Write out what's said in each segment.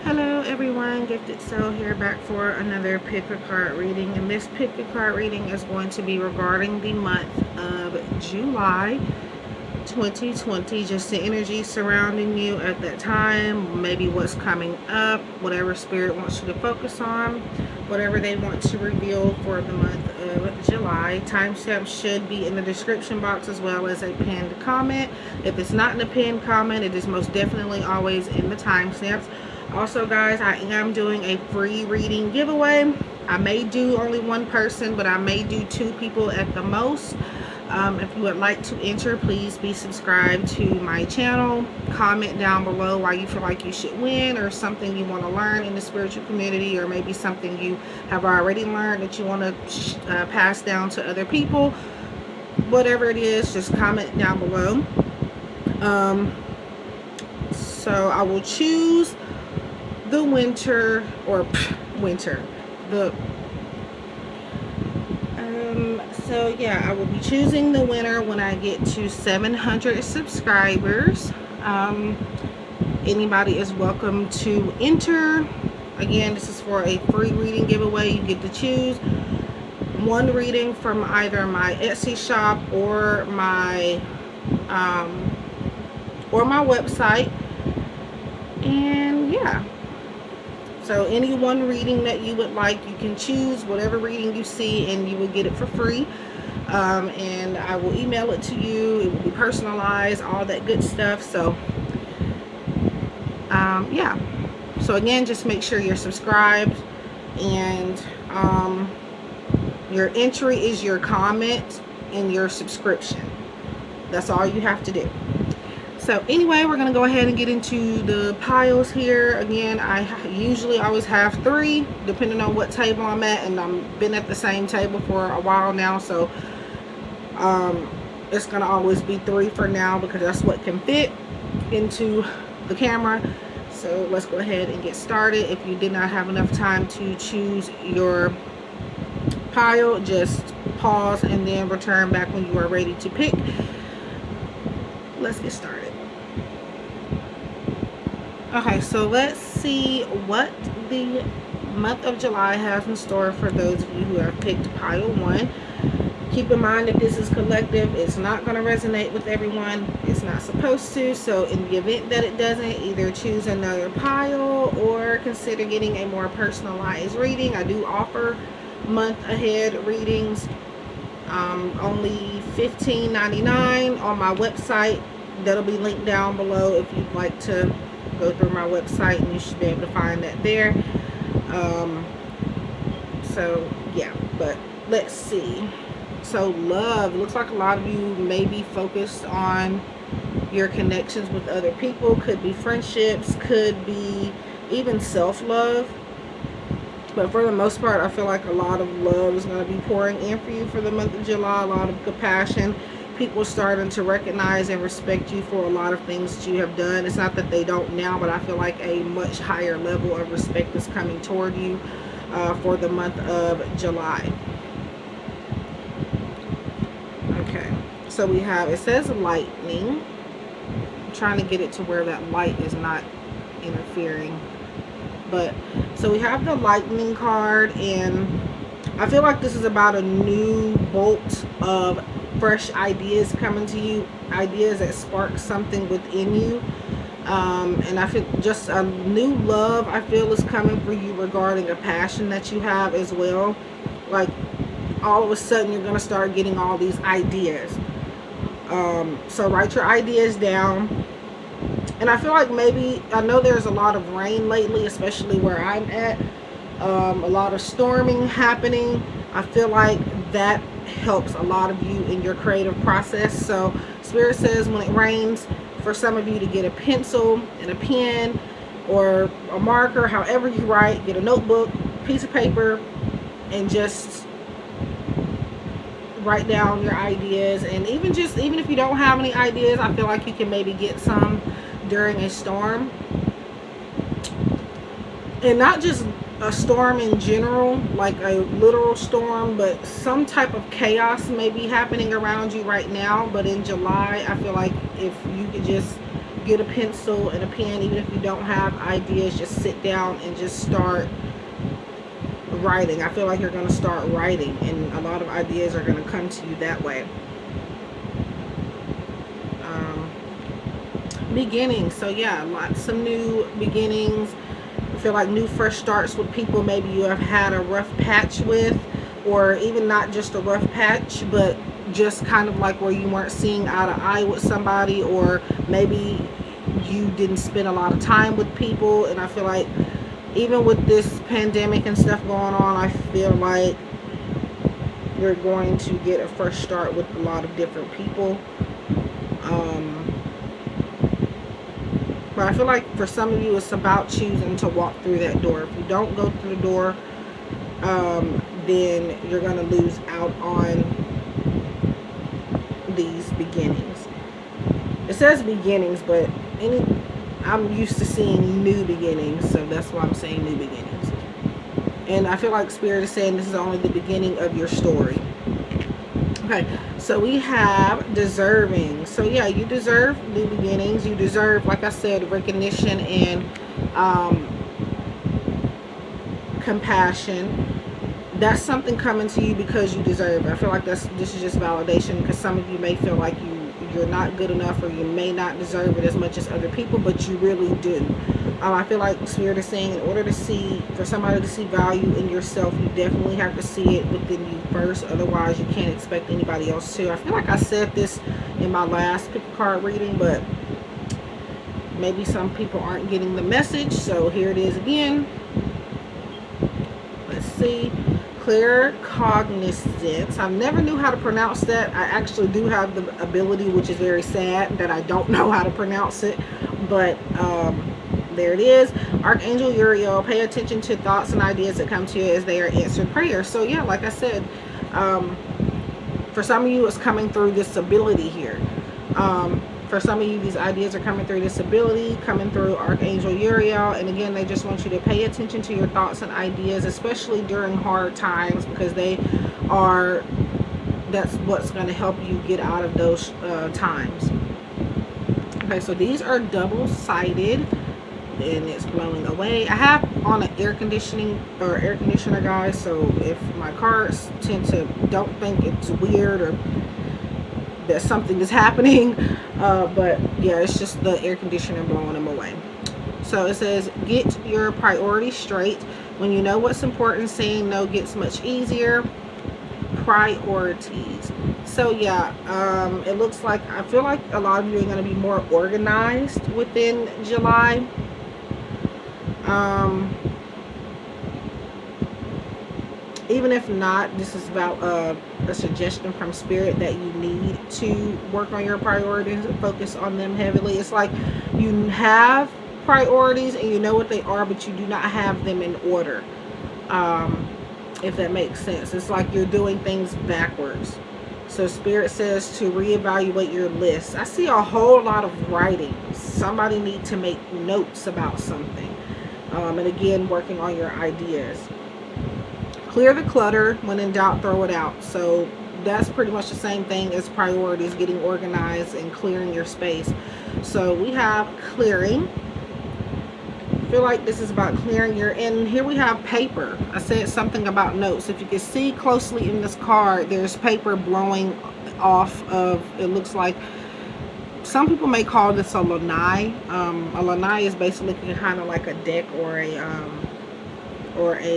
Hello everyone, Gifted Soul here, back for another Pickacard reading, and this Pickacard reading is going to be regarding the month of July 2020, just the energy surrounding you at that time, maybe what's coming up, whatever spirit wants you to focus on, whatever they want to reveal for the month of July. Timestamps should be in the description box as well as a pinned comment. If it's not in the pinned comment, it is most definitely always in the timestamps. Also guys, I am doing a free reading giveaway. I may do only one person, but I may do 2 people at the most. If you would like to enter, please be subscribed to my channel. Comment down below why you feel like you should win, or something you want to learn in the spiritual community, or maybe something you have already learned that you want to pass down to other people. Whatever it is, just comment down below. So I will choose the winter, so yeah, I will be choosing the winner when I get to 700 subscribers. Anybody is welcome to enter. Again, this is for a free reading giveaway. You get to choose one reading from either my Etsy shop or my website. And yeah, so any one reading that you would like, you can choose whatever reading you see and you will get it for free. And I will email it to you. It will be personalized, all that good stuff. So yeah, so again, just make sure you're subscribed, and your entry is your comment and your subscription. That's all you have to do. So anyway, we're going to go ahead and get into the piles here. Again, I usually always have 3, depending on what table I'm at, and I've been at the same table for a while now, so it's going to always be 3 for now, because that's what can fit into the camera. So let's go ahead and get started. If you did not have enough time to choose your pile, just pause and then return back when you are ready to pick. Let's get started. Okay, so let's see what the month of July has in store for those of you who have picked pile 1. Keep in mind that this is collective. It's not going to resonate with everyone. It's not supposed to. So in the event that it doesn't, either choose another pile or consider getting a more personalized reading. I do offer month ahead readings, only $15.99 on my website. That'll be linked down below if you'd like to go through my website, and you should be able to find that there. So yeah, but let's see. So love, looks like a lot of you may be focused on your connections with other people. Could be friendships, could be even self-love. But for the most part, I feel like a lot of love is going to be pouring in for you for the month of July. A lot of compassion. People starting to recognize and respect you for a lot of things that you have done. It's not that they don't now, but I feel like a much higher level of respect is coming toward you for the month of July. Okay, so we have, it says lightning. I'm trying to get it to where that light is not interfering. But so we have the lightning card, and I feel like this is about a new bolt of fresh ideas coming to you, ideas that spark something within you, and I feel just a new love I feel is coming for you regarding a passion that you have as well. Like all of a sudden you're going to start getting all these ideas. So write your ideas down. And I feel like maybe, I know there's a lot of rain lately, especially where I'm at, a lot of storming happening. I feel like that helps a lot of you in your creative process. So Spirit says when it rains, for some of you to get a pencil and a pen or a marker, however you write, get a notebook, piece of paper, and just write down your ideas. And even if you don't have any ideas, I feel like you can maybe get some during a storm. And not just a storm in general, like a literal storm, but some type of chaos may be happening around you right now. But in July, I feel like if you could just get a pencil and a pen. Even if you don't have ideas, just sit down and just start writing. I feel like you're going to start writing, and a lot of ideas are going to come to you that way. Beginnings. So yeah, lots of new beginnings. I feel like new fresh starts with people maybe you have had a rough patch with, or even not just a rough patch, but just kind of like where you weren't seeing eye to eye with somebody, or maybe you didn't spend a lot of time with people. And I feel like even with this pandemic and stuff going on, I feel like you're going to get a fresh start with a lot of different people. But I feel like for some of you, it's about choosing to walk through that door. If you don't go through the door, then you're going to lose out on these beginnings. It says beginnings, but I'm used to seeing new beginnings, so that's why I'm saying new beginnings. And I feel like Spirit is saying this is only the beginning of your story. Okay, so we have deserving. So yeah, you deserve new beginnings. You deserve, like I said, recognition and compassion. That's something coming to you because you deserve it. I feel like this is just validation, because some of you may feel like you're not good enough, or you may not deserve it as much as other people, but you really do. I feel like Spirit is saying, in order for somebody to see value in yourself, you definitely have to see it within you first. Otherwise, you can't expect anybody else to. I feel like I said this in my last Pickacard reading, but maybe some people aren't getting the message. So here it is again. Let's see. Clear cognizance. I never knew how to pronounce that. I actually do have the ability, which is very sad that I don't know how to pronounce it. But there it is. Archangel Uriel, pay attention to thoughts and ideas that come to you as they are answered prayers. So yeah, like I said, for some of you, it's coming through this ability here. For some of you, these ideas are coming through this ability, coming through Archangel Uriel. And again, they just want you to pay attention to your thoughts and ideas, especially during hard times, because that's what's going to help you get out of those times. Okay, so these are double-sided, and it's blowing away. I have on an air conditioner, guys, so if my cards don't think it's weird or that something is happening, but yeah, it's just the air conditioner blowing them away. So it says, get your priorities straight. When you know what's important, saying no gets much easier. Priorities. So yeah, it looks like, I feel like a lot of you are going to be more organized within July. Even if not, this is about a suggestion from Spirit that you need to work on your priorities and focus on them heavily. It's like you have priorities and you know what they are, but you do not have them in order. If that makes sense. It's like you're doing things backwards. So Spirit says to reevaluate your list. I see a whole lot of writing. Somebody needs to make notes about something. And again, working on your ideas. Clear the clutter. When in doubt, throw it out. So that's pretty much the same thing as priorities, getting organized and clearing your space. So we have clearing. I feel like this is about clearing and here we have paper. I said something about notes. If you can see closely in this card, there's paper blowing off of, it looks like, some people may call this a lanai. A lanai is basically kind of like a deck or a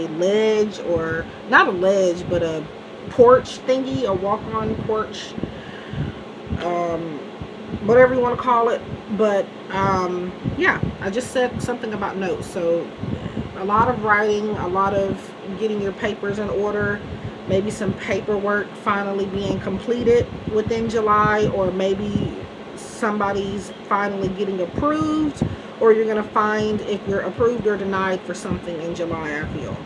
ledge, or not a ledge, but a porch thingy, a walk-on porch, whatever you want to call it. But yeah, I just said something about notes. So a lot of writing, a lot of getting your papers in order, maybe some paperwork finally being completed within July, or maybe somebody's finally getting approved, or you're going to find if you're approved or denied for something in July, I feel.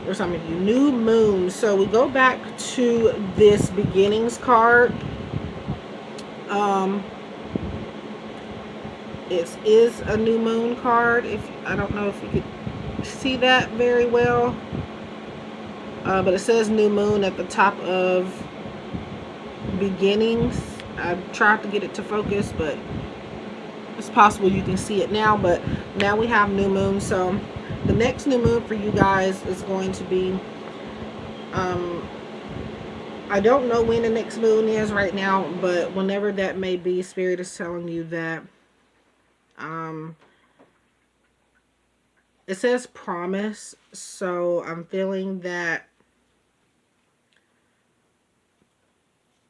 Or some of you. New moon. So we go back to this beginnings card. It is a new moon card. I don't know if you could see that very well. But it says new moon at the top of beginnings. I tried to get it to focus, but it's possible you can see it now. But now we have new moon. So the next new moon for you guys is going to be, I don't know when the next moon is right now, but whenever that may be, Spirit is telling you that it says promise. So I'm feeling that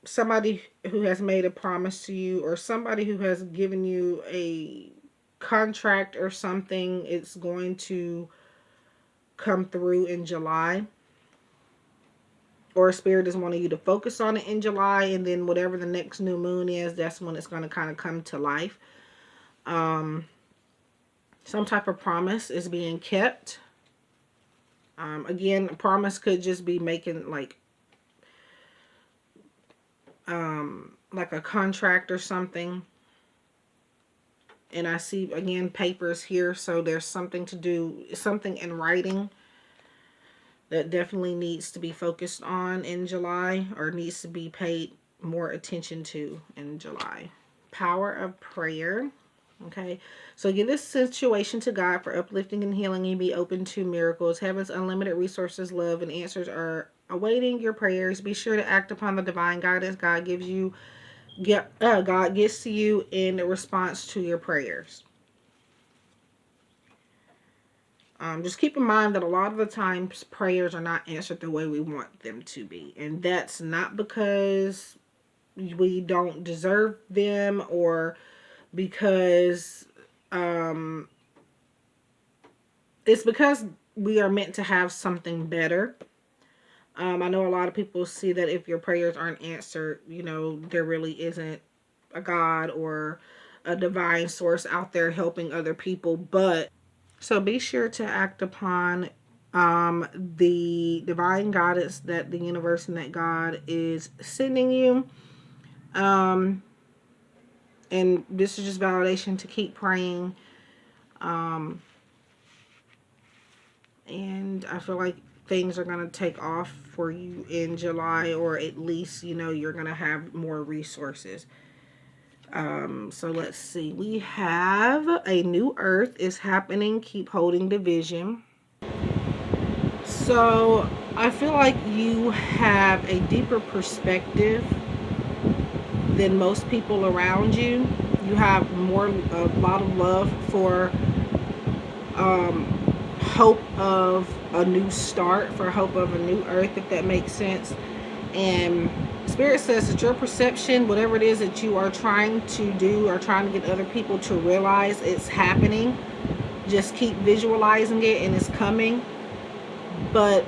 somebody who has made a promise to you, or somebody who has given you a contract or something, it's going to come through in July. Or Spirit is wanting you to focus on it in July, and then whatever the next new moon is, that's when it's going to kind of come to life. Some type of promise is being kept. Again, a promise could just be making like a contract or something. And I see again papers here, so there's something to do, something in writing that definitely needs to be focused on in July, or needs to be paid more attention to in July. Power of prayer. Okay, so give this situation to God for uplifting and healing, and be open to miracles. Heaven's unlimited resources, love, and answers are awaiting your prayers. Be sure to act upon the divine guidance God gives you. God gets to you in response to your prayers. Just keep in mind that a lot of the times prayers are not answered the way we want them to be. And that's not because we don't deserve them, or because it's because we are meant to have something better. I know a lot of people see that if your prayers aren't answered, there really isn't a God or a divine source out there helping other people. But so be sure to act upon the divine guidance that the universe and that God is sending you. And this is just validation to keep praying. And I feel like things are going to take off for you in July, or at least, you're going to have more resources. So let's see. We have a new earth is happening. Keep holding the vision. So I feel like you have a deeper perspective than most people around you. You have a lot of love for hope of a new start, for hope of a new earth, if that makes sense. And Spirit says that your perception, whatever it is that you are trying to do or trying to get other people to realize, it's happening. Just keep visualizing it, and it's coming. But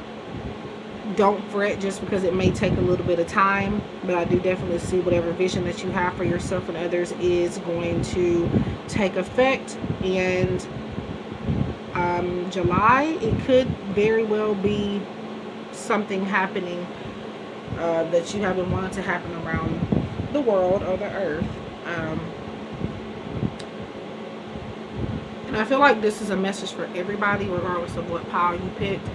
don't fret just because it may take a little bit of time. But I do definitely see whatever vision that you have for yourself and others is going to take effect. And July, it could very well be something happening that you have been wanting to happen around the world or the earth. And I feel like this is a message for everybody, regardless of what pile you picked,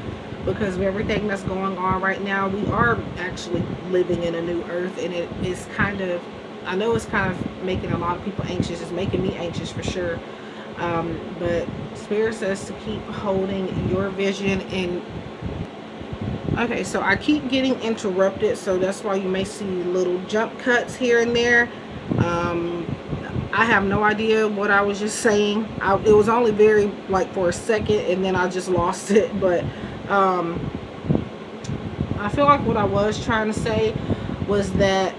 because of everything that's going on right now. We are actually living in a new earth, and it is kind of, I know it's kind of making a lot of people anxious. It's making me anxious for sure. But Spirit says to keep holding your vision. And okay, so I keep getting interrupted, so that's why you may see little jump cuts here and there. I have no idea what I was just saying. It was only very for a second, and then I just lost it. But I feel like what I was trying to say was that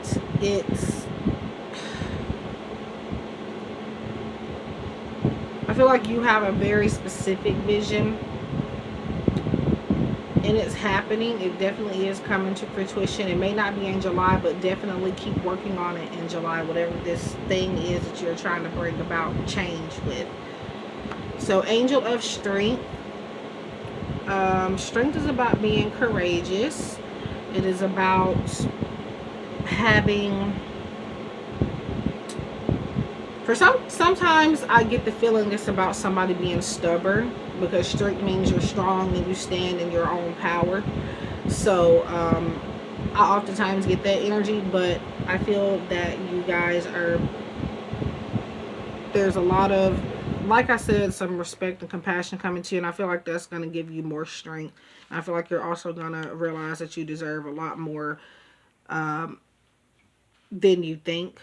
I feel like you have a very specific vision, and it's happening. It definitely is coming to fruition. It may not be in July, but definitely keep working on it in July, whatever this thing is that you're trying to bring about change with. So Angel of Strength. Strength is about being courageous. It is about having, sometimes I get the feeling it's about somebody being stubborn, because strength means you're strong and you stand in your own power. So I oftentimes get that energy, but I feel that you guys are, there's a lot of, like I said, some respect and compassion coming to you, and I feel like that's going to give you more strength. I feel like you're also going to realize that you deserve a lot more than you think.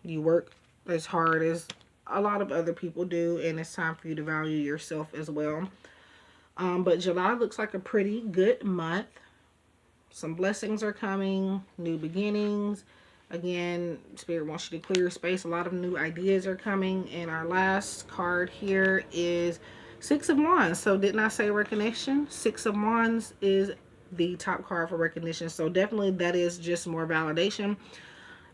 You work as hard as a lot of other people do, and it's time for you to value yourself as well. But July looks like a pretty good month. Some blessings are coming, new beginnings. Again, Spirit wants you to clear your space. A lot of new ideas are coming. And our last card here is Six of Wands. So didn't I say recognition? Six of Wands is the top card for recognition. So definitely that is just more validation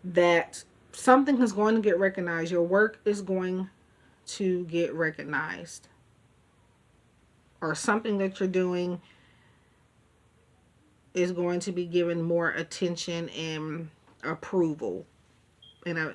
that something is going to get recognized. Your work is going to get recognized. Or something that you're doing is going to be given more attention and approval. And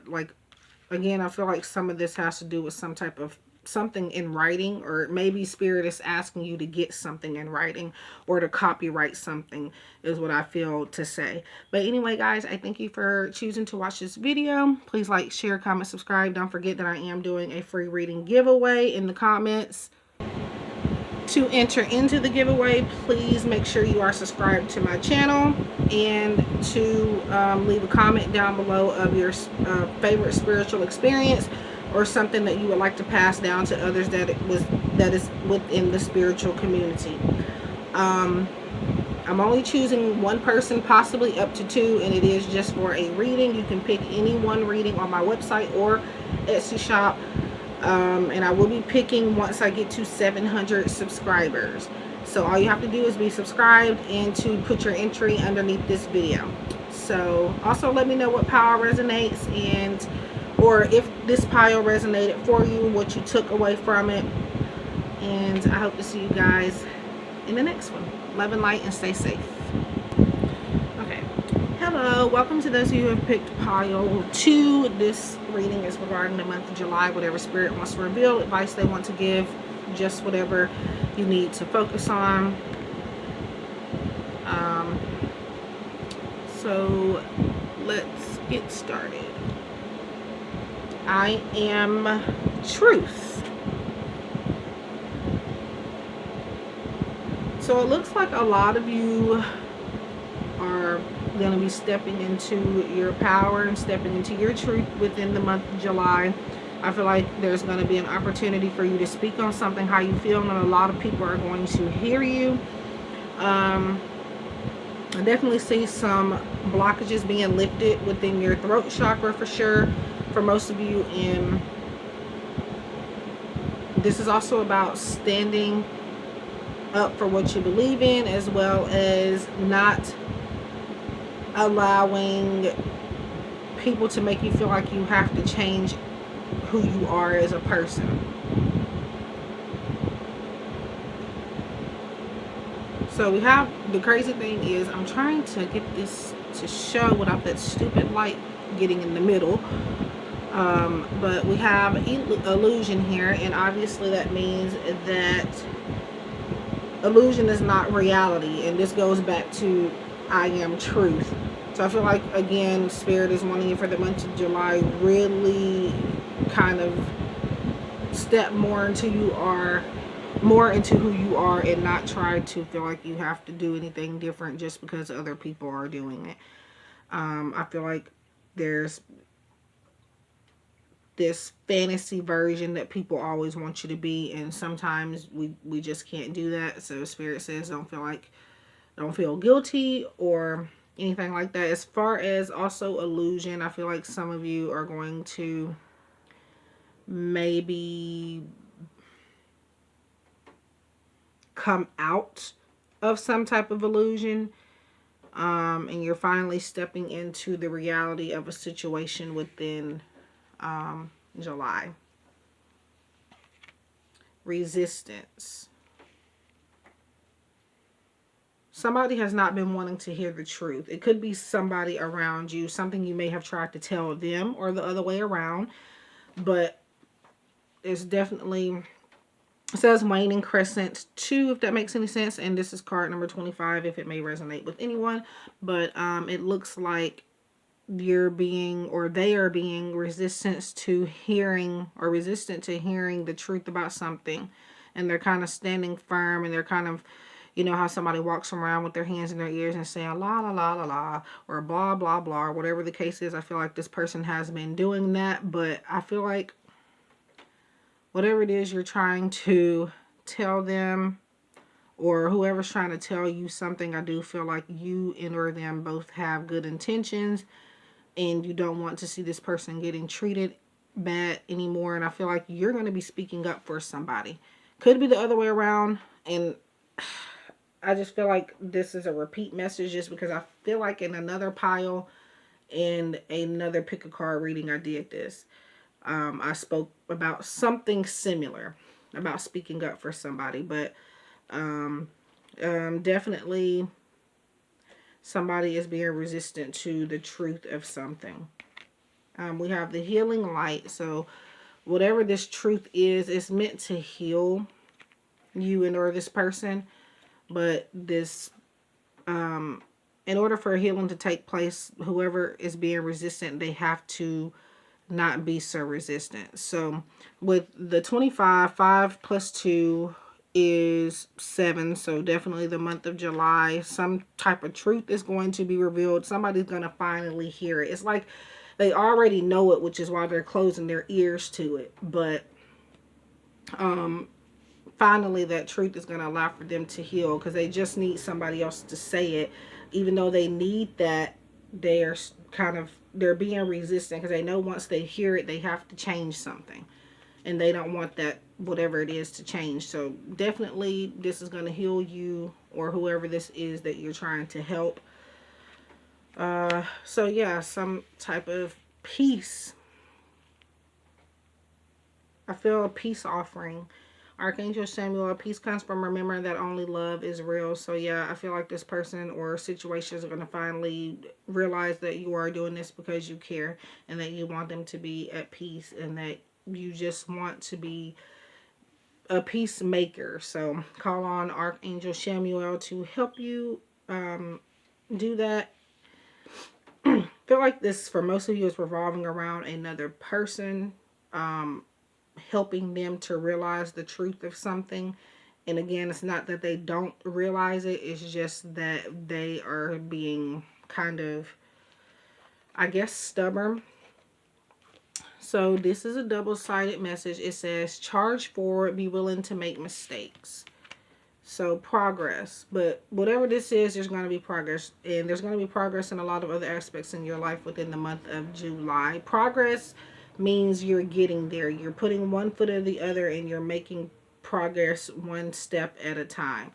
again, I feel like some of this has to do with some type of something in writing, or maybe Spirit is asking you to get something in writing or to copyright something, is what I feel to say. But anyway, guys, I thank you for choosing to watch this video. Please like, share, comment, subscribe. Don't forget that I am doing a free reading giveaway in the comments. To enter into the giveaway, please make sure you are subscribed to my channel, and to leave a comment down below of your favorite spiritual experience or something that you would like to pass down to others that is within the spiritual community. I'm only choosing one person, possibly up to two, and it is just for a reading. You can pick any one reading on my website or Etsy shop. And I will be picking once I get to 700 subscribers. So all you have to do is be subscribed and to put your entry underneath this video. So also let me know what pile resonates, and or if this pile resonated for you, what you took away from it. And I hope to see you guys in the next one. Love and light, and stay safe. Okay. Hello, welcome to those of you who have picked pile 2. This reading is regarding the month of July. Whatever Spirit wants to reveal, advice they want to give, just whatever you need to focus on. So let's get started. I am truth. So it looks like a lot of you are going to be stepping into your power and stepping into your truth within the month of July. I feel like there's going to be an opportunity for you to speak on something, how you feel, and a lot of people are going to hear you. I definitely see some blockages being lifted within your throat chakra for sure, for most of you. And this is also about standing up for what you believe in, as well as not allowing people to make you feel like you have to change who you are as a person. So we have, the crazy thing is, I'm trying to get this to show without that stupid light getting in the middle. But we have illusion here, and obviously that means that illusion is not reality, and this goes back to I am truth. So I feel like, again, Spirit is wanting you for the month of July, really kind of step more into who you are, and not try to feel like you have to do anything different just because other people are doing it. I feel like there's this fantasy version that people always want you to be, and sometimes we just can't do that. So Spirit says don't feel guilty or anything like that. As far as also illusion, I feel like some of you are going to maybe come out of some type of illusion, and you're finally stepping into the reality of a situation within July. Resistance. Somebody has not been wanting to hear the truth. It could be somebody around you, something you may have tried to tell them, or the other way around. But it's definitely It says waning crescent 2, if that makes any sense. And this is card number 25, if it may resonate with anyone. But it looks like you're being, or they are being resistant to hearing the truth about something. And they're kind of standing firm, and they're kind of, you know how somebody walks around with their hands in their ears and saying la la la la la, or blah blah blah, or whatever the case is. I feel like this person has been doing that, but I feel like whatever it is you're trying to tell them, or whoever's trying to tell you something, I do feel like you and or them both have good intentions, and you don't want to see this person getting treated bad anymore. And I feel like you're going to be speaking up for somebody. Could be the other way around. And I just feel like this is a repeat message, just because I feel like in another pile, in another pick a card reading, I did this. I spoke about something similar about speaking up for somebody, but definitely somebody is being resistant to the truth of something. We have the healing light. So whatever this truth is, it's meant to heal you and or this person. But this, in order for healing to take place, whoever is being resistant, they have to not be so resistant. So with the 25, 5 plus 2 is 7. So definitely the month of July, some type of truth is going to be revealed. Somebody's going to finally hear it. It's like they already know it, which is why they're closing their ears to it. But finally that truth is going to allow for them to heal, because they just need somebody else to say it. Even though they need that, they're they're being resistant, because they know once they hear it, they have to change something, and they don't want that, whatever it is, to change. So definitely this is going to heal you, or whoever this is that you're trying to help. So yeah, some type of peace. I feel a peace offering. Archangel Samuel, peace comes from remembering that only love is real. So yeah, I feel like this person or situations are going to finally realize that you are doing this because you care, and that you want them to be at peace, and that you just want to be a peacemaker. So call on Archangel Samuel to help you do that. I feel like this for most of you is revolving around another person, helping them to realize the truth of something. And again, it's not that they don't realize it, it's just that they are being kind of, I guess, stubborn. So this is a double-sided message. It says, charge forward, be willing to make mistakes. So progress. But whatever this is, there's going to be progress. And there's going to be progress in a lot of other aspects in your life within the month of July. Progress means you're getting there. You're putting one foot in the other, and you're making progress one step at a time.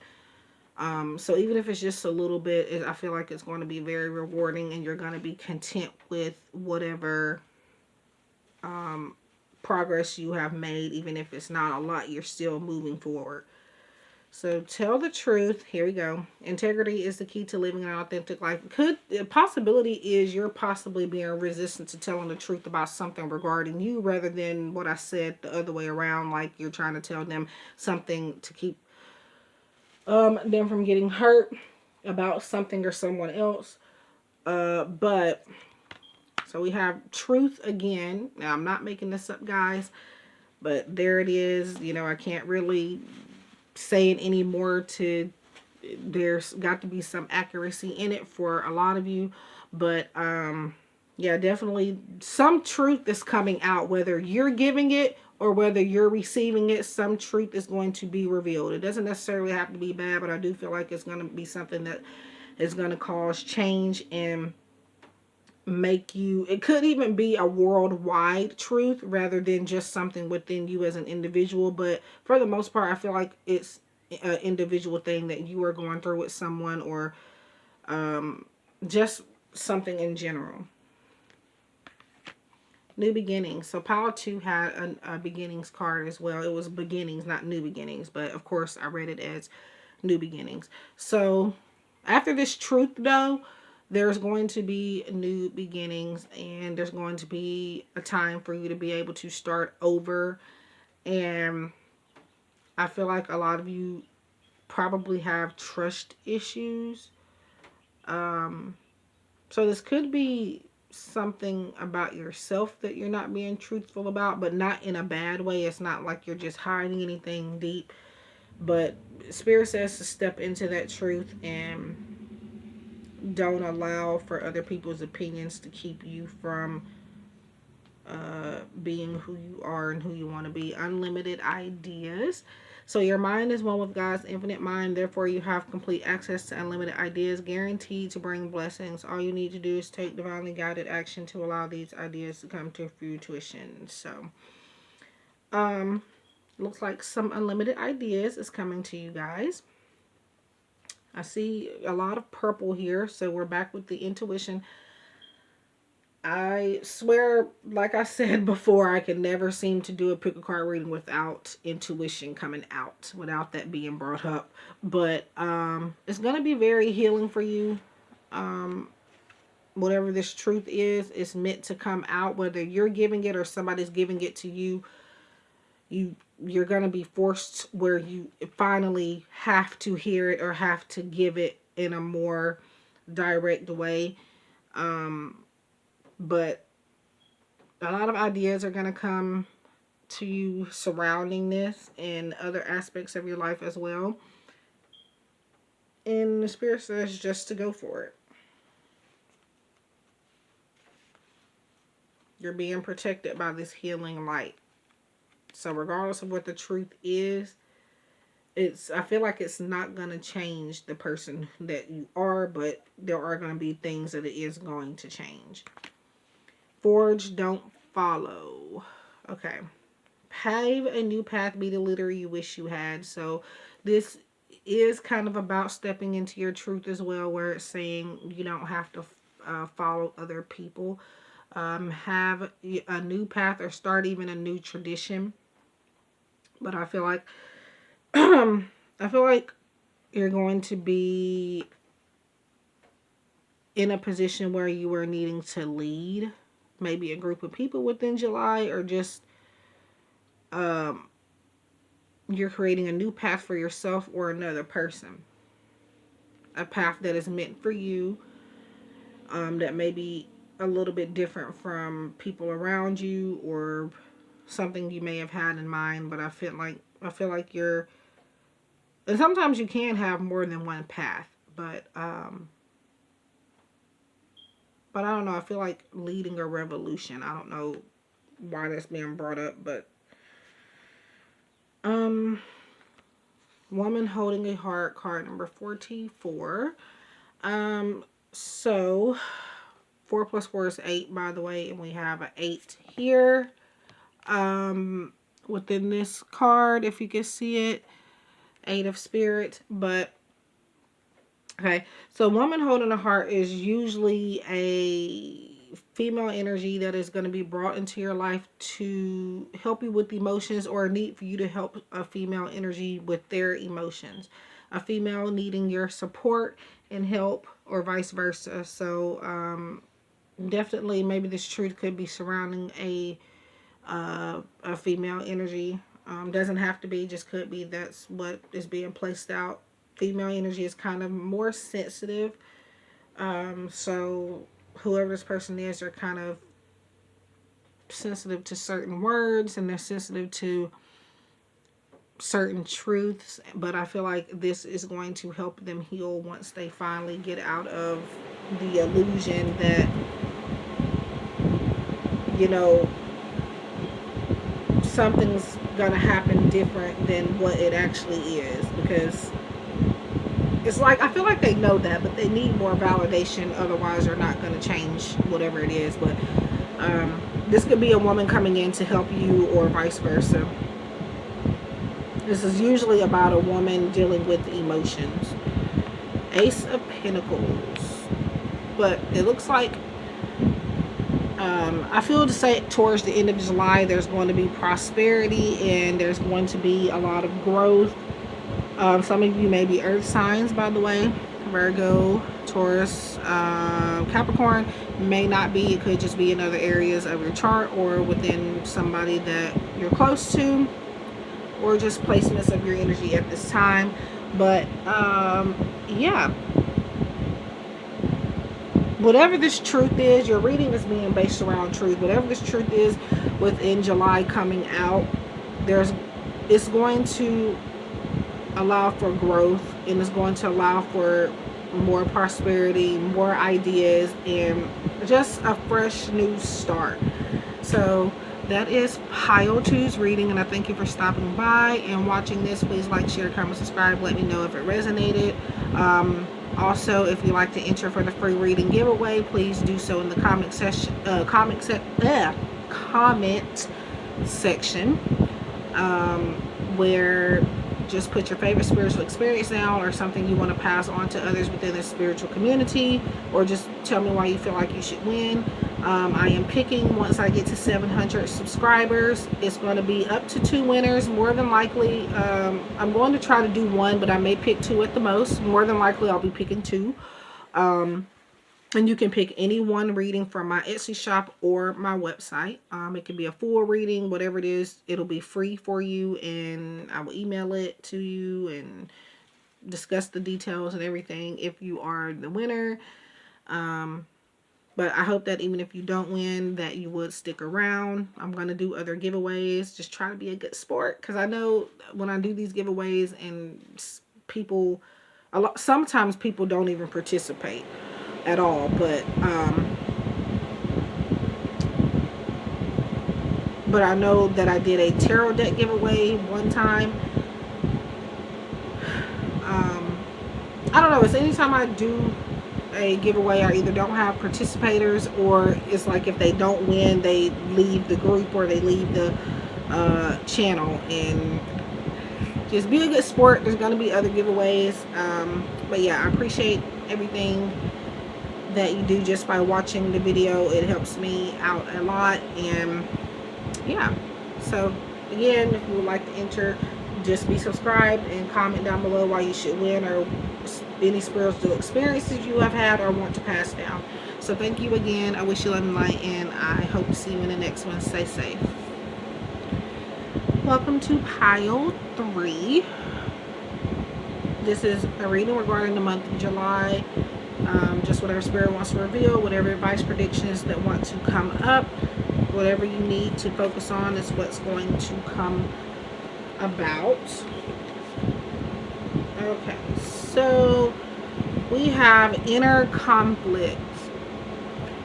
So even if it's just a little bit, I feel like it's going to be very rewarding, and you're going to be content with whatever progress you have made. Even if it's not a lot, you're still moving forward. So tell the truth. Here we go. Integrity is the key to living an authentic life. The possibility is you're possibly being resistant to telling the truth about something regarding you, rather than what I said the other way around, like you're trying to tell them something to keep them from getting hurt about something or someone else. But so we have truth again. Now I'm not making this up, guys, but there it is. You know, I can't really say it anymore. There's got to be some accuracy in it for a lot of you, but yeah, definitely some truth is coming out, whether you're giving it or whether you're receiving it. Some truth is going to be revealed. It doesn't necessarily have to be bad, but I do feel like it's going to be something that is going to cause change and make you, it could even be a worldwide truth rather than just something within you as an individual. But for the most part, I feel like it's an individual thing that you are going through with someone, or just something in general. New beginnings. So pile 2 had a beginnings card as well. It was beginnings, not new beginnings, but of course I read it as new beginnings. So after this truth though, there's going to be new beginnings, and there's going to be a time for you to be able to start over. And I feel like a lot of you probably have trust issues. Um, so this could be something about yourself that you're not being truthful about, but not in a bad way. It's not like you're just hiding anything deep. But Spirit says to step into that truth and don't allow for other people's opinions to keep you from being who you are and who you want to be. Unlimited ideas. So your mind is one with God's infinite mind. Therefore, you have complete access to unlimited ideas, guaranteed to bring blessings. All you need to do is take divinely guided action to allow these ideas to come to fruition. So, looks like some unlimited ideas is coming to you guys. I see a lot of purple here, so we're back with the intuition. I swear, like I said before, I can never seem to do a Pickacard reading without intuition coming out, without that being brought up. But it's going to be very healing for you. Whatever this truth is, it's meant to come out, whether you're giving it or somebody's giving it to you. You're going to be forced where you finally have to hear it or have to give it in a more direct way. But a lot of ideas are going to come to you surrounding this and other aspects of your life as well. And the Spirit says just to go for it. You're being protected by this healing light. So regardless of what the truth is, I feel like it's not going to change the person that you are, but there are going to be things that it is going to change. Forge, don't follow. Okay. Pave a new path, be the leader you wish you had. So this is kind of about stepping into your truth as well, where it's saying you don't have to follow other people. Have a new path or start even a new tradition. But I feel like you're going to be in a position where you are needing to lead maybe a group of people within July, or just you're creating a new path for yourself or another person. A path that is meant for you, that may be a little bit different from people around you or something you may have had in mind. But I feel like you're, and sometimes you can have more than one path, but I don't know. I feel like leading a revolution. I don't know why that's being brought up, but woman holding a heart, card number 44. So 4 plus 4 is 8, by the way, and we have an 8 here. Within this card, if you can see it, 8 of Spirit. But okay, so woman holding a heart is usually a female energy that is going to be brought into your life to help you with emotions, or a need for you to help a female energy with their emotions. A female needing your support and help, or vice versa. So definitely maybe this truth could be surrounding a female energy. Doesn't have to be, just could be that's what is being placed out. Female energy is kind of more sensitive. So whoever this person is, they're kind of sensitive to certain words, and they're sensitive to certain truths. But I feel like this is going to help them heal once they finally get out of the illusion that, you know, something's gonna happen different than what it actually is. Because it's like, I feel like they know that, but they need more validation. Otherwise, they're not going to change whatever it is. But this could be a woman coming in to help you, or vice versa. This is usually about a woman dealing with emotions. Ace of Pentacles. But it looks like, I feel to say towards the end of July, there's going to be prosperity, and there's going to be a lot of growth. Some of you may be earth signs, by the way. Virgo, Taurus, Capricorn. May not be. It could just be in other areas of your chart or within somebody that you're close to. or just placements of your energy at this time. But yeah, whatever this truth is, your reading is being based around truth. Whatever this truth is within July coming out, it's going to allow for growth, and it's going to allow for more prosperity, more ideas, and just a fresh new start. So that is Pile 2's reading, and I thank you for stopping by and watching this. Please like, share, comment, subscribe. Let me know if it resonated. Also, if you'd like to enter for the free reading giveaway, please do so in the comment section. Where just put your favorite spiritual experience down, or something you want to pass on to others within the spiritual community, or just tell me why you feel like you should win. I am picking, once I get to 700 subscribers, it's going to be up to 2 winners. More than likely, I'm going to try to do 1, but I may pick 2 at the most. More than likely, I'll be picking 2. And you can pick any one reading from my Etsy shop or my website. It can be a full reading, whatever it is. It'll be free for you, and I will email it to you and discuss the details and everything if you are the winner. But I hope that even if you don't win, that you would stick around. I'm going to do other giveaways. Just try to be a good sport, because I know when I do these giveaways and people, sometimes people don't even participate at all, but I know that I did a tarot deck giveaway one time. I don't know, it's anytime I do a giveaway, I either don't have participators, or it's like if they don't win, they leave the group or they leave the channel. And just be a good sport. There's going to be other giveaways, but yeah, I appreciate everything that you do just by watching the video. It helps me out a lot. And yeah, so again, if you would like to enter, just be subscribed and comment down below why you should win, or any spiritual experiences you have had or want to pass down. So thank you again. I wish you love and light, and I hope to see you in the next one. Stay safe. Welcome to Pile 3. This is a reading regarding the month of July. Just whatever spirit wants to reveal, whatever advice, predictions that want to come up, whatever you need to focus on is what's going to come about. Okay, so we have inner conflict.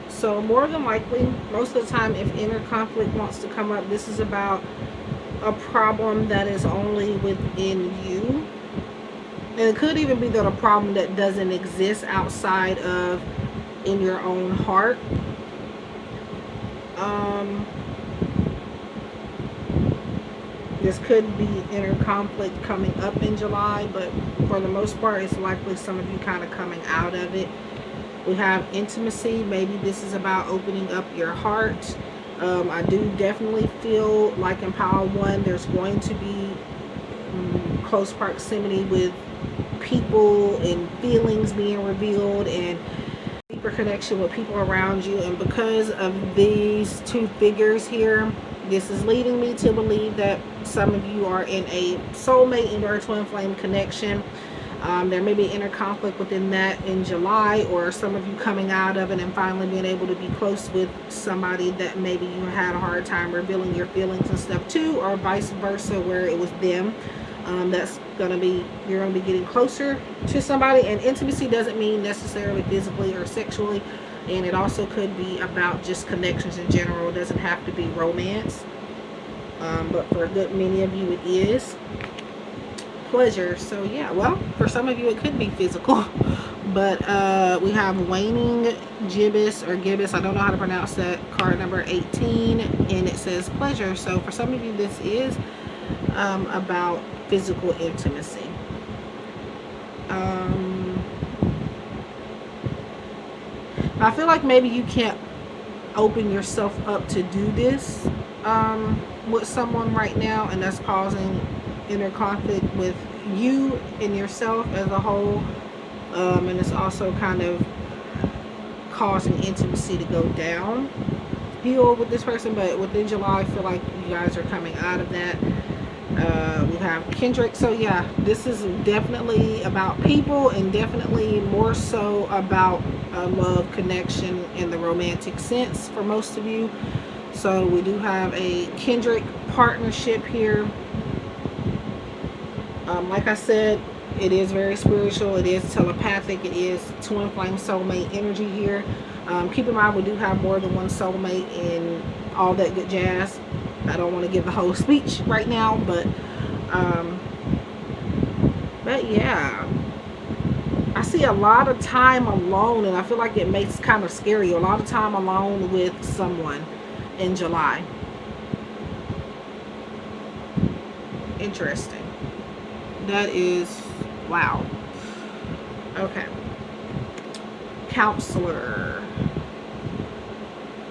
So more than likely, most of the time, if inner conflict wants to come up, this is about a problem that is only within you. And it could even be that a problem that doesn't exist outside of in your own heart. This could be inner conflict coming up in July, but for the most part, it's likely some of you kind of coming out of it. We have intimacy. Maybe this is about opening up your heart. I do definitely feel like in Pile 1, there's going to be close proximity with people and feelings being revealed, and deeper connection with people around you. And because of these 2 figures here, this is leading me to believe that some of you are in a soulmate, inner twin flame connection. There may be inner conflict within that in July, or some of you coming out of it and finally being able to be close with somebody that maybe you had a hard time revealing your feelings and stuff to, or vice versa, where it was them. That's gonna be, you're gonna be getting closer to somebody. And intimacy doesn't mean necessarily physically or sexually, and it also could be about just connections in general. It doesn't have to be romance, but for a good many of you it is pleasure. So yeah, well, for some of you it could be physical. But we have waning gibbous or gibbous, I don't know how to pronounce that, card number 18, and it says pleasure. So for some of you this is about physical intimacy. I feel like maybe you can't open yourself up to do this with someone right now, and that's causing inner conflict with you and yourself as a whole, and it's also kind of causing intimacy to go downhill with this person. But within July, I feel like you guys are coming out of that. We have Kendrick. So yeah, this is definitely about people, and definitely more so about love, connection, in the romantic sense for most of you. So we do have a Kendrick partnership here. Like I said, it is very spiritual. It is telepathic. It is twin flame soulmate energy here. Keep in mind, we do have more than one soulmate and all that good jazz. I don't want to give the whole speech right now, um, but yeah, I see a lot of time alone, and I feel like it makes kind of scary. A lot of time alone with someone in July. Interesting. That is wow. Okay. Counselor.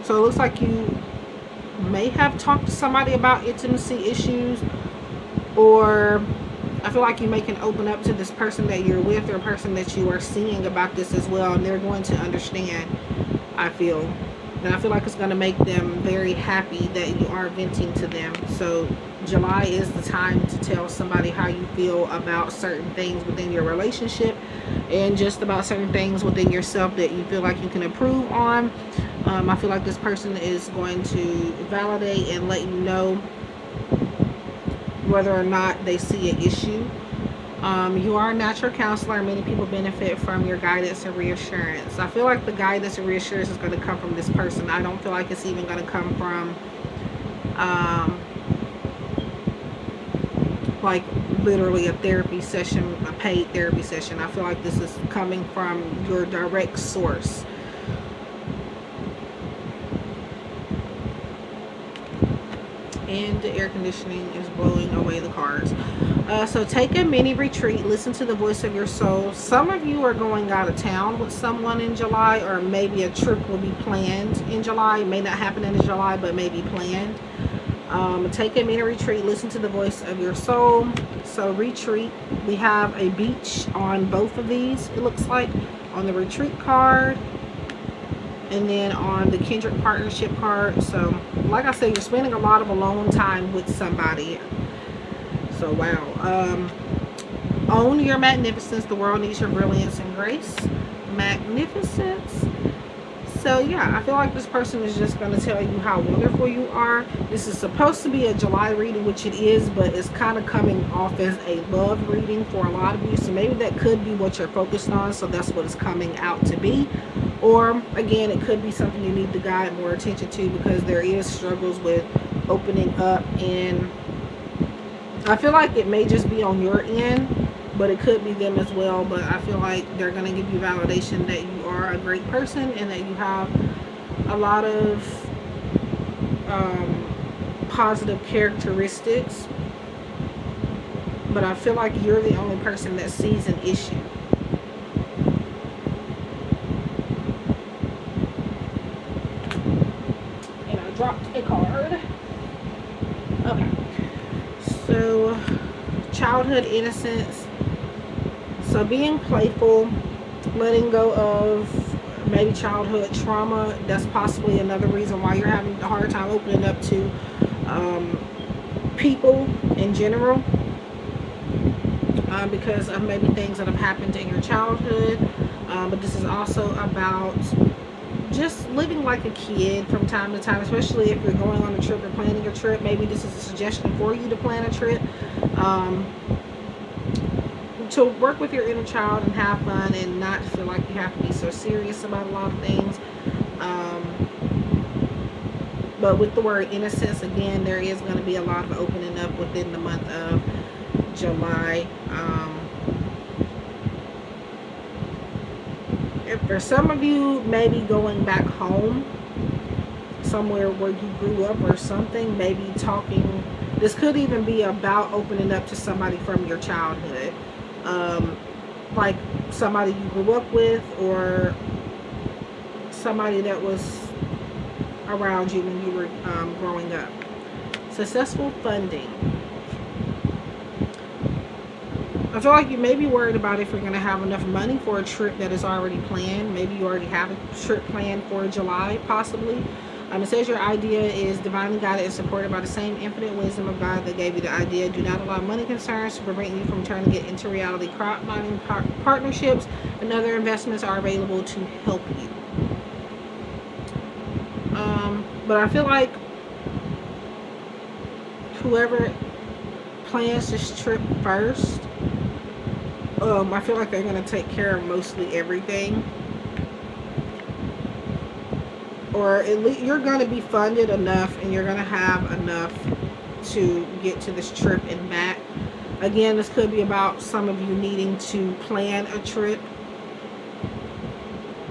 So it looks like you may have talked to somebody about intimacy issues, or I feel like you may can open up to this person that you're with, or a person that you are seeing about this as well, and they're going to understand. I feel, and I feel like it's going to make them very happy that you are venting to them. So July is the time to tell somebody how you feel about certain things within your relationship, and just about certain things within yourself that you feel like you can improve on. I feel like this person is going to validate and let you know whether or not they see an issue. You are a natural counselor. Many people benefit from your guidance and reassurance. I feel like the guidance and reassurance is going to come from this person. I don't feel like it's even going to come from like literally a therapy session, a paid therapy session. I feel like this is coming from your direct source. And the air conditioning is blowing away the cars. So take a mini retreat. Listen to the voice of your soul. Some of you are going out of town with someone in July, or maybe a trip will be planned in July. It may not happen in July, but may be planned. Take a mini retreat. Listen to the voice of your soul. So retreat, we have a beach on both of these, it looks like, on the retreat card, and then on the Kendrick partnership card. So like I said, you're spending a lot of alone time with somebody. So wow. Own your magnificence. The world needs your brilliance and grace. Magnificence. So yeah, I feel like this person is just going to tell you how wonderful you are. This is supposed to be a July reading, which it is, but it's kind of coming off as a love reading for a lot of you. So maybe that could be what you're focused on. So that's what it's coming out to be. Or again, it could be something you need to guide more attention to, because there is struggles with opening up. And I feel like it may just be on your end, but it could be them as well. But I feel like they're going to give you validation that you are a great person, and that you have a lot of positive characteristics. But I feel like you're the only person that sees an issue. And I dropped a card. Okay. So, childhood innocence. So being playful, letting go of maybe childhood trauma. That's possibly another reason why you're having a hard time opening up to people in general, because of maybe things that have happened in your childhood. But this is also about just living like a kid from time to time, especially if you're going on a trip or planning a trip. Maybe this is a suggestion for you to plan a trip. To work with your inner child and have fun, and not feel like you have to be so serious about a lot of things. But with the word innocence, again, there is going to be a lot of opening up within the month of July. If for some of you, maybe going back home, somewhere where you grew up or something, maybe talking, this could even be about opening up to somebody from your childhood. Like somebody you grew up with, or somebody that was around you when you were growing up. Successful funding. I feel like you may be worried about if you're going to have enough money for a trip that is already planned. Maybe you already have a trip planned for July, possibly. It says your idea is divinely guided and supported by the same infinite wisdom of God that gave you the idea. Do not allow money concerns to prevent you from turning it into reality. Crowdfunding partnerships and other investments are available to help you. But I feel like whoever plans this trip first, I feel like they're going to take care of mostly everything. Or at least you're going to be funded enough and you're going to have enough to get to this trip and back. Again, this could be about some of you needing to plan a trip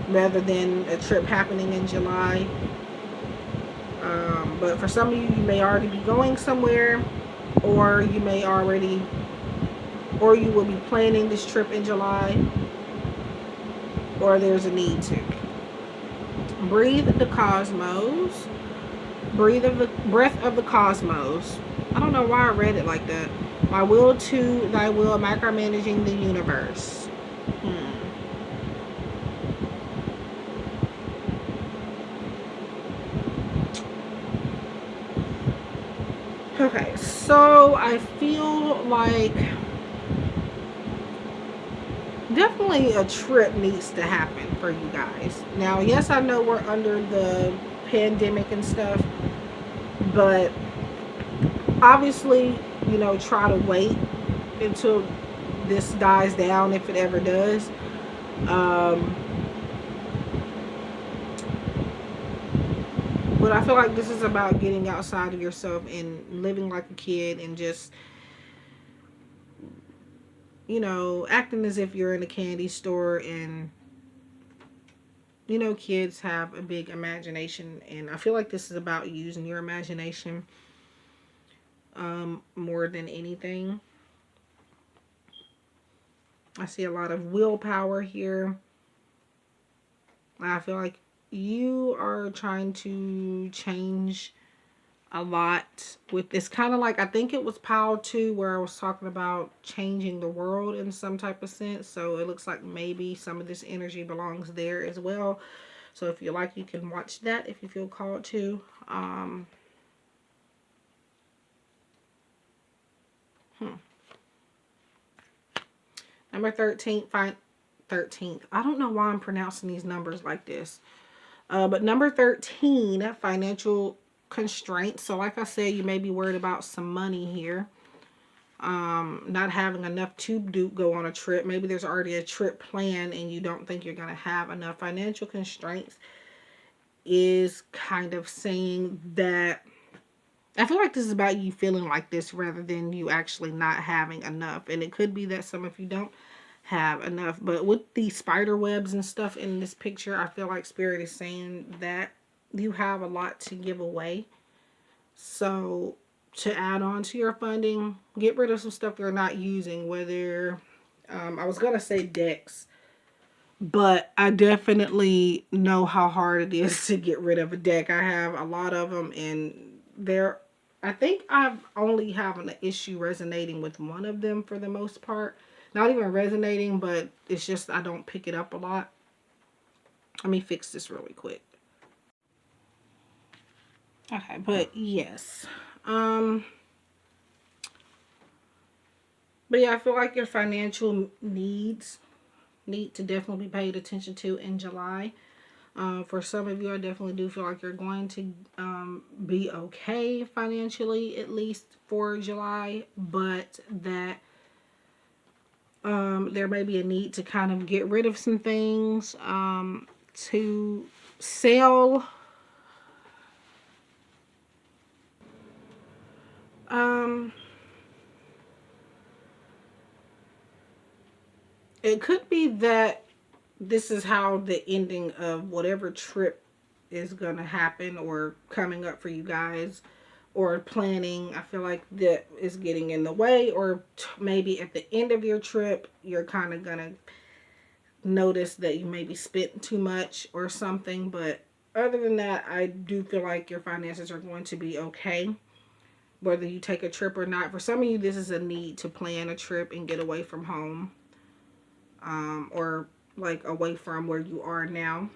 rather than a trip happening in July. But for some of you, you may already be going somewhere, or you will be planning this trip in July, or there's a need to. Breathe the cosmos. Breath of the cosmos. I don't know why I read it like that. My will to thy will, micromanaging the universe. Okay, so I feel like definitely a trip needs to happen for you guys. Now, yes, I know we're under the pandemic and stuff, but obviously, try to wait until this dies down, if it ever does. But I feel like this is about getting outside of yourself and living like a kid and just, acting as if you're in a candy store. And, kids have a big imagination. And I feel like this is about using your imagination more than anything. I see a lot of willpower here. I feel like you are trying to change a lot with this. Kind of like, I think it was Pile 2 where I was talking about changing the world in some type of sense. So it looks like maybe some of this energy belongs there as well. So if you like, you can watch that if you feel called to. Number 13, 13th. I don't know why I'm pronouncing these numbers like this. But number 13, financial constraints. So like I said, you may be worried about some money here. Not having enough to go on a trip. Maybe there's already a trip planned and you don't think you're going to have enough. Financial constraints is kind of saying that I feel like this is about you feeling like this rather than you actually not having enough. And it could be that some of you don't have enough. But with the spider webs and stuff in this picture, I feel like Spirit is saying that you have a lot to give away. So to add on to your funding, get rid of some stuff you're not using. Whether, I was going to say decks, but I definitely know how hard it is to get rid of a deck. I have a lot of them, and I think I've only having an issue resonating with one of them for the most part. Not even resonating, but it's just I don't pick it up a lot. Let me fix this really quick. Okay, but yes. But yeah, I feel like your financial needs need to definitely be paid attention to in July. For some of you, I definitely do feel like you're going to be okay financially, at least for July, but that there may be a need to kind of get rid of some things, to sell. It could be that this is how the ending of whatever trip is going to happen or coming up for you guys or planning. I feel like that is getting in the way, or maybe at the end of your trip, you're kind of going to notice that you maybe spent too much or something. But other than that, I do feel like your finances are going to be okay, whether you take a trip or not. For some of you, this is a need to plan a trip and get away from home, or like away from where you are now.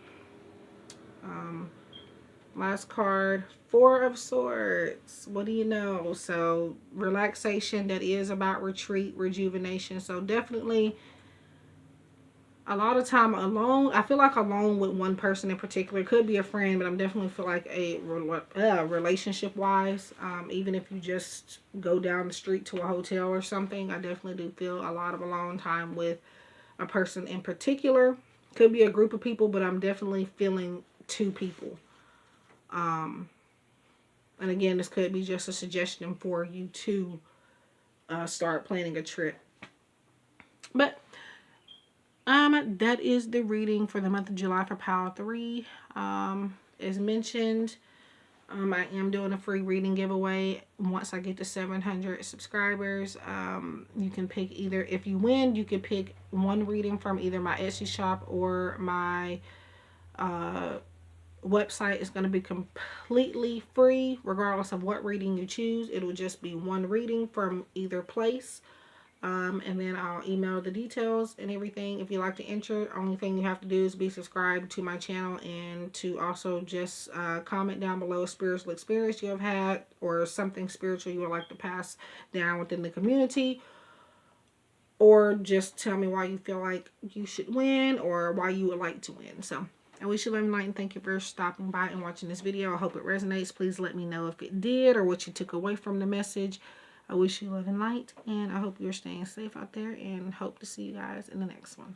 Last card, Four of Swords. What do you know? So relaxation, that is about retreat, rejuvenation. So definitely a lot of time alone. I feel like alone with one person in particular, could be a friend, but I'm definitely feel like a relationship wise, even if you just go down the street to a hotel or something, I definitely do feel a lot of alone time with a person in particular. Could be a group of people, but I'm definitely feeling two people. um and again, this could be just a suggestion for you to start planning a trip. But that is the reading for the month of July for Power 3. As mentioned, I am doing a free reading giveaway once I get to 700 subscribers. You can pick either, if you win, you can pick one reading from either my Etsy shop or my website. Is going to be completely free regardless of what reading you choose. It'll just be one reading from either place. And then I'll email the details and everything. If you like to enter, only thing you have to do is be subscribed to my channel, and to also just comment down below a spiritual experience you have had or something spiritual you would like to pass down within the community, or just tell me why you feel like you should win or why you would like to win. So I wish you love and light, and thank you for stopping by and watching this video. I hope it resonates. Please let me know if it did or what you took away from the message. I wish you love and light, and I hope you're staying safe out there, and hope to see you guys in the next one.